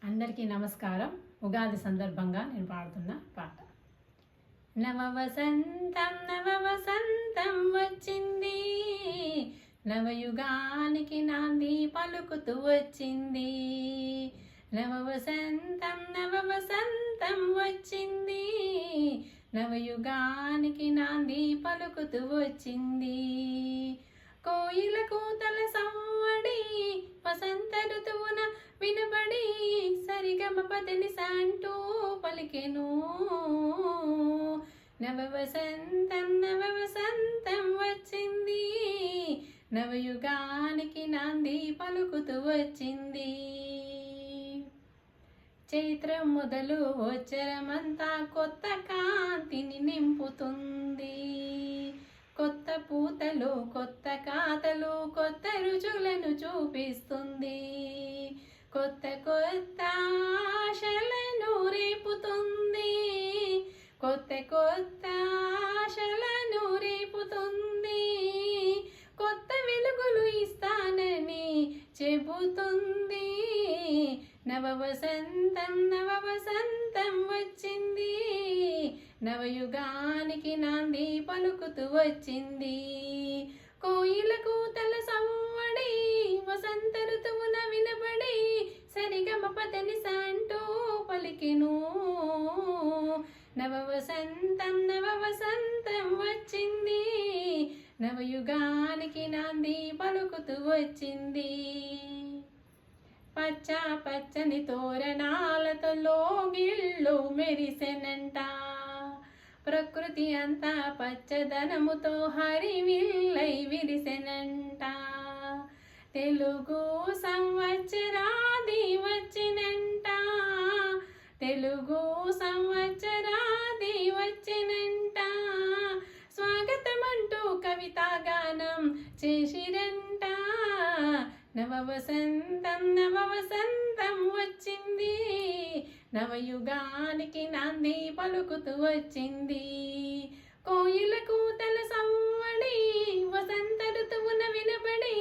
అందరికీ నమస్కారం. ఉగాది సందర్భంగా నేను పాడుతున్న పాట. నవ వసంతం వచ్చింది, నవయుగానికి నాంది పలుకుతూ వచ్చింది. నవ వసంతం వచ్చింది, నవయుగానికి నాంది పలుకుతూ వచ్చింది. కోయిల కూతల సవ్వడి వసంత ఋతువున వినబడి సరిగమ పదని సంటూ పలికెను. నవ వసంతం వచ్చింది, నవయుగానికి నాంది పలుకుతూ వచ్చింది. చైత్రం మొదలు వచ్చరమంతా కొత్త కాంతిని నింపుతుంది. కొత్త పూతలు, కొత్త కాతలు, కొత్త రుచులను చూపిస్తుంది. కొత్త కొత్త ఆశలను రేపుతుంది. కొత్త కొత్త ఆశలను రేపుతుంది. కొత్త వెలుగులు ఇస్తానని చెబుతుంది. నవ వసంతం వచ్చింది, నవయుగానికి నాంది పలుకుతూ వచ్చింది. కోయిల కూతల సవ్వడి వసంత ఋతువున వినబడి సరిగమ పదని సంటూ పలికెను. నవ వసంతం వచ్చింది, నవయుగానికి నాంది పలుకుతూ వచ్చింది. పచ్చ పచ్చని తోరణాలతో లోగిళ్ళు మెరిసెనంట. ప్రకృతి అంతా పచ్చదనముతో హరివిల్లై విరిసెనంట. తెలుగు సంవత్సరాది వచ్చినంట. తెలుగు సంవత్సరాది వచ్చినంట. స్వాగతమంటూ కవితాగానం చేసిరంట. నవ వసంతం వచ్చింది, నవయుగానికి నాంది పలుకుతూ వచ్చింది. కోయిల కూతల సవ్వడి వసంత ఋతువున వినబడి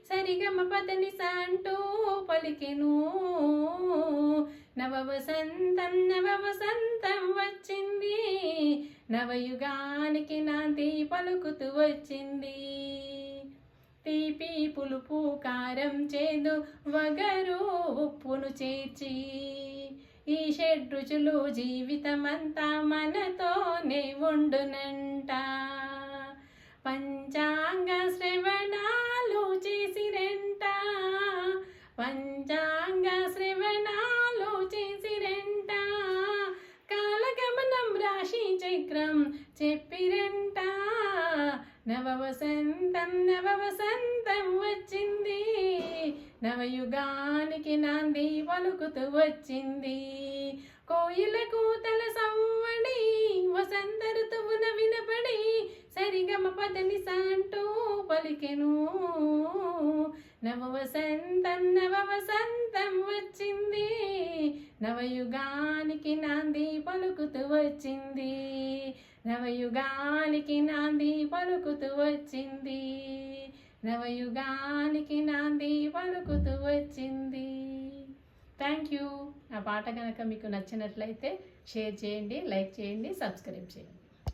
సరిగమ పదని సంటూ పలికెను. నవ వసంతం వచ్చింది, నవయుగానికి నాంది పలుకుతూ వచ్చింది. తీపి పులుపు కారం చేదు వగరు ఉప్పును చేర్చి ఈ షడ్రుచులు జీవితమంతా మనతోనే ఉండునంట. పంచాంగ శ్రవణాలు చేసిరంట. పంచాంగ శ్రవణాలు చేసిరంట. కాలగమనం రాశి చక్రం చెప్పిరంట. నవ వసంతం వచ్చింది, నవయుగానికి నాంది పలుకుతూ వచ్చింది. కోయిల కూతల సవ్వడి వసంత ఋతువున వినబడి సరిగమ పదని సంటూ పలికెను. నవ వసంతం వచ్చింది, నవయుగానికి నాంది పలుకుతూ వచ్చింది. నవయుగానికి నాంది పలుకుతూ వచ్చింది. నవయుగానికి నాంది పలుకుతూ వచ్చింది. Thank you. నా పాట కనుక మీకు నచ్చినట్లయితే షేర్ చేయండి, లైక్ చేయండి, సబ్స్క్రైబ్ చేయండి.